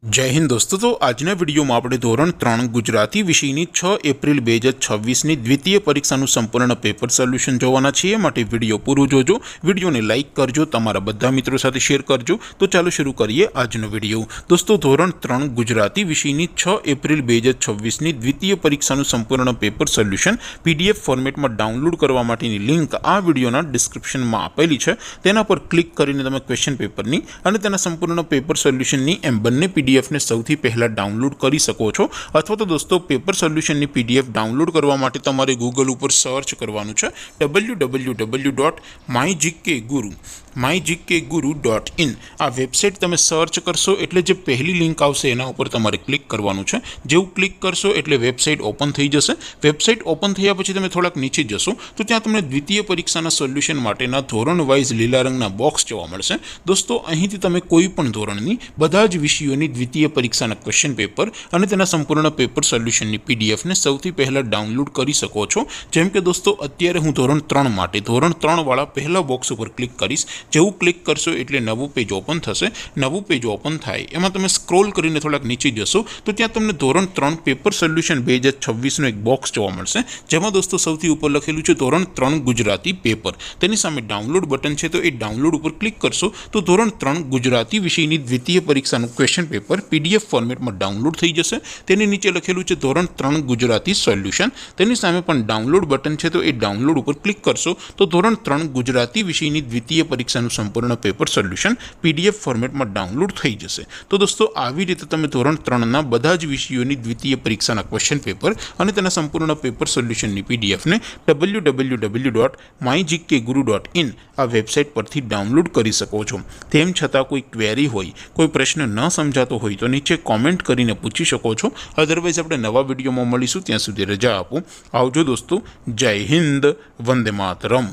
जय हिंद दोस्तों। तो आजना विडियो में આપણે ધોરણ 3 ગુજરાતી વિષયની 6 એપ્રિલ 2026ની દ્વિતીય પરીક્ષાનું સંપૂર્ણ પેપર સોલ્યુશન જોવાના છીએ। માટે વિડિયો પૂરો જોજો, વિડિયોને લાઈક કરજો, તમારા બધા મિત્રો સાથે શેર કરજો। તો ચાલો શરૂ કરીએ આજનો વિડિયો। દોસ્તો ધોરણ 3 ગુજરાતી વિષયની 6 એપ્રિલ 2026ની દ્વિતીય પરીક્ષાનું સંપૂર્ણ પેપર સોલ્યુશન પીડીએફ ફોર્મેટમાં ડાઉનલોડ કરવા માટેની લિંક આ વિડિયોના ડિસ્ક્રિપ્શનમાં આપેલી છે। તેના પર ક્લિક કરીને તમે ક્વેશ્ચન પેપરની અને તેના સંપૂર્ણ પેપર સોલ્યુશનની એમ બંને પીડીએફ ने સૌથી પહેલા ડાઉનલોડ કરી શકો છો। અથવા તો દોસ્તો પેપર સોલ્યુશનની પીડીએફ ડાઉનલોડ કરવા માટે તમારે ગૂગલ ઉપર સર્ચ કરવાનું છે www.mygkguru.in। આ વેબસાઇટ તમે સર્ચ કરશો એટલે જે પહેલી લિંક આવશે એના ઉપર તમારે ક્લિક કરવાનું છે। જેવું ક્લિક કરશો એટલે વેબસાઇટ ઓપન થઈ જશે। વેબસાઇટ ઓપન થયા પછી તમે થોડાક નીચે જશો તો ત્યાં તમને દ્વિતીય પરીક્ષાના સોલ્યુશન માટેના ધોરણ વાઇઝ લીલા રંગના બોક્સ જોવા મળશે। દોસ્તો અહીંથી તમે કોઈ પણ ધોરણની બધા જ વિષયોની દ્વિતીય પરીક્ષાના ક્વેશ્ચન પેપર અને તેના સંપૂર્ણ પેપર સોલ્યુશનની પીડીએફને સૌથી પહેલાં ડાઉનલોડ કરી શકો છો। જેમ કે દોસ્તો અત્યારે હું ધોરણ 3 માટે ધોરણ 3 વાળા પહેલા બોક્સ ઉપર ક્લિક કરીશ। જેવું ક્લિક કરશો એટલે નવું પેજ ઓપન થશે। નવું પેજ ઓપન થાય એમાં તમે સ્ક્રોલ કરીને થોડાક નીચે જશો તો ત્યાં તમને ધોરણ 3 પેપર સોલ્યુશન 2026નું એક બોક્સ જોવા મળશે। જેમાં દોસ્તો સૌથી ઉપર લખેલું છે ધોરણ 3 ગુજરાતી પેપર। તેની સામે ડાઉનલોડ બટન છે, તો એ ડાઉનલોડ ઉપર ક્લિક કરશો તો ધોરણ 3 ગુજરાતી વિષયની દ્વિતીય પરીક્ષાનું ક્વેશ્ચન પેપર પીડીએફ ફોર્મેટમાં ડાઉનલોડ થઈ જશે। તેની નીચે લખેલું છે ધોરણ 3 ગુજરાતી સોલ્યુશન। તેની સામે પણ ડાઉનલોડ બટન છે, તો એ ડાઉનલોડ ઉપર ક્લિક કરશો તો ધોરણ 3 ગુજરાતી વિષયની દ્વિતીય પરીક્ષાનું સંપૂર્ણ પેપર સોલ્યુશન પીડીએફ ફોર્મેટમાં ડાઉનલોડ થઈ જશે। તો દોસ્તો આવી રીતે તમે ધોરણ 3ના બધા જ વિષયોની દ્વિતીય પરીક્ષાના ક્વેશ્ચન પેપર અને તેના સંપૂર્ણ પેપર સોલ્યુશનની પીડીએફને www.mygkguru.in આ વેબસાઇટ પરથી ડાઉનલોડ કરી શકો છો। તેમ છતાં કોઈ ક્વેરી હોય, કોઈ પ્રશ્ન ન સમજાતો હોય તો નીચે કોમેન્ટ કરીને પૂછી શકો છો। અધરવાઇઝ આપણે નવા વિડીયોમાં મળીશું, ત્યાં સુધી રજા આપો। આવજો દોસ્તો। જય હિન્દ, વંદે માતરમ।